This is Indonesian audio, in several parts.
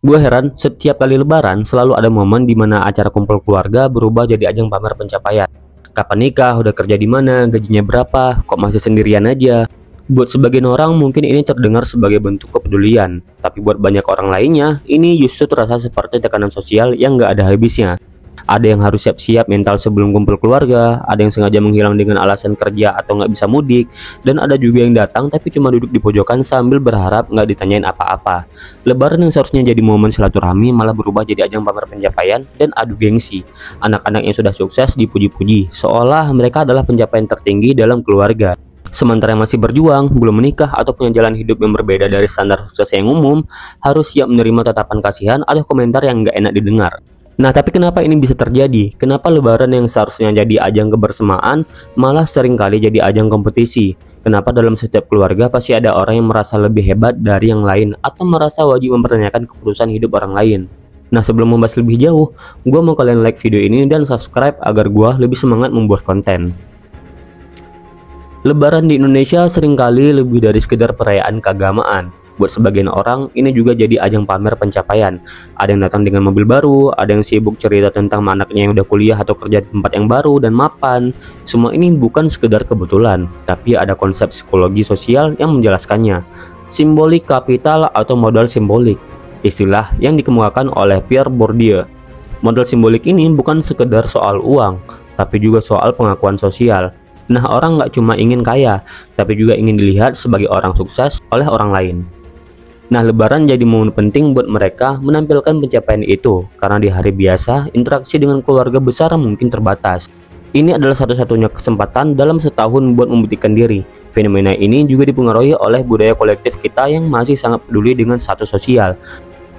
Gue heran, setiap kali lebaran selalu ada momen di mana acara kumpul keluarga berubah jadi ajang pamer pencapaian. Kapan nikah, udah kerja di mana, gajinya berapa, kok masih sendirian aja. Buat sebagian orang mungkin ini terdengar sebagai bentuk kepedulian, tapi buat banyak orang lainnya, ini justru terasa seperti tekanan sosial yang nggak ada habisnya. Ada yang harus siap-siap mental sebelum kumpul keluarga, ada yang sengaja menghilang dengan alasan kerja atau nggak bisa mudik, dan ada juga yang datang tapi cuma duduk di pojokan sambil berharap nggak ditanyain apa-apa. Lebaran yang seharusnya jadi momen silaturahmi malah berubah jadi ajang pamer pencapaian dan adu gengsi. Anak-anak yang sudah sukses dipuji-puji, seolah mereka adalah pencapaian tertinggi dalam keluarga. Sementara yang masih berjuang, belum menikah, atau punya jalan hidup yang berbeda dari standar sukses yang umum, harus siap menerima tatapan kasihan atau komentar yang nggak enak didengar. Nah, tapi kenapa ini bisa terjadi? Kenapa lebaran yang seharusnya jadi ajang kebersamaan malah seringkali jadi ajang kompetisi? Kenapa dalam setiap keluarga pasti ada orang yang merasa lebih hebat dari yang lain atau merasa wajib mempertanyakan keputusan hidup orang lain? Nah, sebelum membahas lebih jauh, gue mau kalian like video ini dan subscribe agar gue lebih semangat membuat konten. Lebaran di Indonesia seringkali lebih dari sekedar perayaan keagamaan. Buat sebagian orang, ini juga jadi ajang pamer pencapaian. Ada yang datang dengan mobil baru, ada yang sibuk cerita tentang anaknya yang udah kuliah atau kerja di tempat yang baru dan mapan. Semua ini bukan sekedar kebetulan, tapi ada konsep psikologi sosial yang menjelaskannya. Simbolik kapital atau modal simbolik, istilah yang dikemukakan oleh Pierre Bourdieu. Modal simbolik ini bukan sekedar soal uang, tapi juga soal pengakuan sosial. Nah, orang nggak cuma ingin kaya, tapi juga ingin dilihat sebagai orang sukses oleh orang lain. Nah, lebaran jadi momen penting buat mereka menampilkan pencapaian itu, karena di hari biasa, interaksi dengan keluarga besar mungkin terbatas. Ini adalah satu-satunya kesempatan dalam setahun buat membuktikan diri. Fenomena ini juga dipengaruhi oleh budaya kolektif kita yang masih sangat peduli dengan status sosial.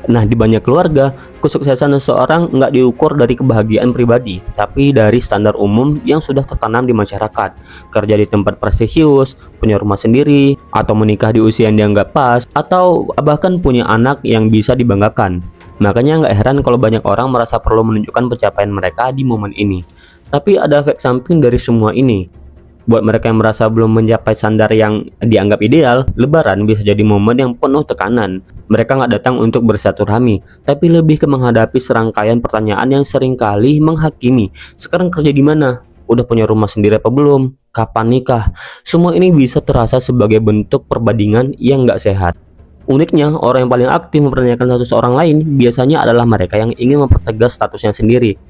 Nah, di banyak keluarga, kesuksesan seseorang nggak diukur dari kebahagiaan pribadi, tapi dari standar umum yang sudah tertanam di masyarakat. Kerja di tempat prestisius, punya rumah sendiri, atau menikah di usia yang dianggap pas, atau bahkan punya anak yang bisa dibanggakan. Makanya nggak heran kalau banyak orang merasa perlu menunjukkan pencapaian mereka di momen ini. Tapi ada efek samping dari semua ini. Buat mereka yang merasa belum mencapai standar yang dianggap ideal, lebaran bisa jadi momen yang penuh tekanan. Mereka nggak datang untuk bersilaturahmi, tapi lebih ke menghadapi serangkaian pertanyaan yang seringkali menghakimi. Sekarang kerja di mana? Udah punya rumah sendiri apa belum? Kapan nikah? Semua ini bisa terasa sebagai bentuk perbandingan yang nggak sehat. Uniknya, orang yang paling aktif mempertanyakan status orang lain biasanya adalah mereka yang ingin mempertegas statusnya sendiri.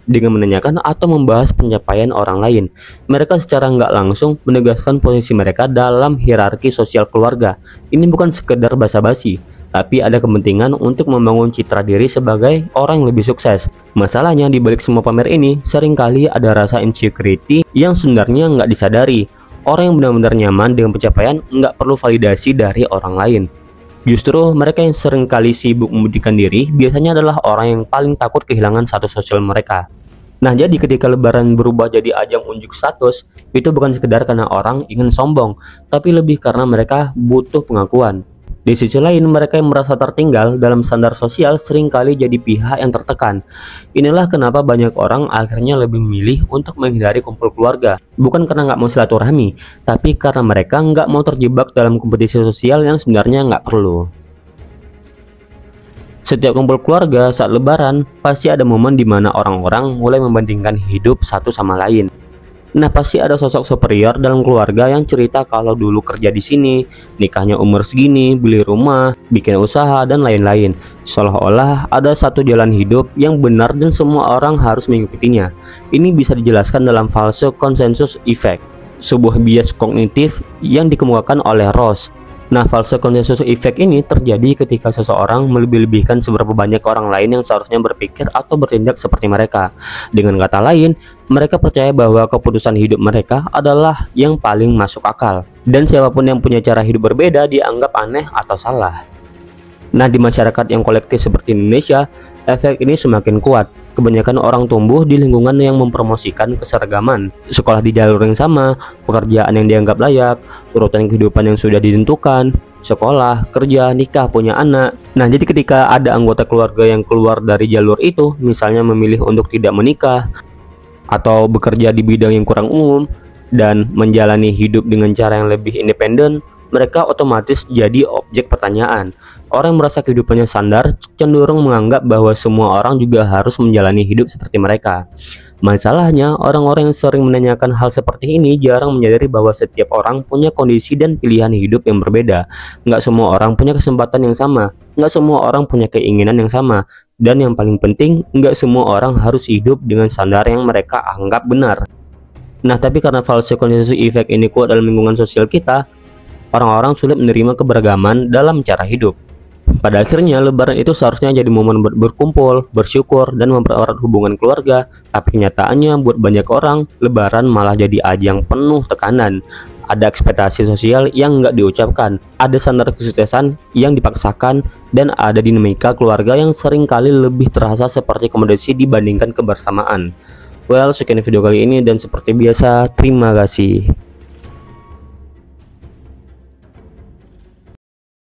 Dengan menanyakan atau membahas pencapaian orang lain, mereka secara nggak langsung menegaskan posisi mereka dalam hierarki sosial keluarga. Ini bukan sekedar basa-basi, tapi ada kepentingan untuk membangun citra diri sebagai orang yang lebih sukses. Masalahnya, di balik semua pamer ini, seringkali ada rasa insecurity yang sebenarnya nggak disadari. Orang yang benar-benar nyaman dengan pencapaian nggak perlu validasi dari orang lain. Justru mereka yang seringkali sibuk membuktikan diri biasanya adalah orang yang paling takut kehilangan status sosial mereka. Nah, jadi ketika lebaran berubah jadi ajang unjuk status, itu bukan sekedar karena orang ingin sombong, tapi lebih karena mereka butuh pengakuan. Di sisi lain, mereka yang merasa tertinggal dalam standar sosial seringkali jadi pihak yang tertekan. Inilah kenapa banyak orang akhirnya lebih memilih untuk menghindari kumpul keluarga. Bukan karena nggak mau silaturahmi, tapi karena mereka nggak mau terjebak dalam kompetisi sosial yang sebenarnya nggak perlu. Setiap kumpul keluarga saat lebaran, pasti ada momen di mana orang-orang mulai membandingkan hidup satu sama lain. Nah, pasti ada sosok superior dalam keluarga yang cerita kalau dulu kerja di sini, nikahnya umur segini, beli rumah, bikin usaha, dan lain-lain. Seolah-olah ada satu jalan hidup yang benar dan semua orang harus mengikutinya. Ini bisa dijelaskan dalam fase konsensus effect, sebuah bias kognitif yang dikemukakan oleh Ross. Nah, fase konsensus effect ini terjadi ketika seseorang melebih-lebihkan seberapa banyak orang lain yang seharusnya berpikir atau bertindak seperti mereka. Dengan kata lain, mereka percaya bahwa keputusan hidup mereka adalah yang paling masuk akal, dan siapapun yang punya cara hidup berbeda dianggap aneh atau salah. Nah, di masyarakat yang kolektif seperti Indonesia, efek ini semakin kuat. Kebanyakan orang tumbuh di lingkungan yang mempromosikan keseragaman, sekolah di jalur yang sama, pekerjaan yang dianggap layak, urutan kehidupan yang sudah ditentukan, sekolah, kerja, nikah, punya anak. Nah, jadi ketika ada anggota keluarga yang keluar dari jalur itu, misalnya memilih untuk tidak menikah, atau bekerja di bidang yang kurang umum, dan menjalani hidup dengan cara yang lebih independen, mereka otomatis jadi objek pertanyaan. Orang yang merasa kehidupannya sandar cenderung menganggap bahwa semua orang juga harus menjalani hidup seperti mereka. Masalahnya, orang-orang yang sering menanyakan hal seperti ini jarang menyadari bahwa setiap orang punya kondisi dan pilihan hidup yang berbeda. Nggak semua orang punya kesempatan yang sama, nggak semua orang punya keinginan yang sama, dan yang paling penting, nggak semua orang harus hidup dengan standar yang mereka anggap benar. Nah, tapi karena false consensus effect ini kuat dalam lingkungan sosial kita, orang-orang sulit menerima keberagaman dalam cara hidup. Pada akhirnya, Lebaran itu seharusnya jadi momen berkumpul, bersyukur, dan mempererat hubungan keluarga. Tapi kenyataannya, buat banyak orang, Lebaran malah jadi ajang penuh tekanan. Ada ekspektasi sosial yang nggak diucapkan, ada standar kesuksesan yang dipaksakan, dan ada dinamika keluarga yang seringkali lebih terasa seperti kompetisi dibandingkan kebersamaan. Well, sekian video kali ini, dan seperti biasa, terima kasih.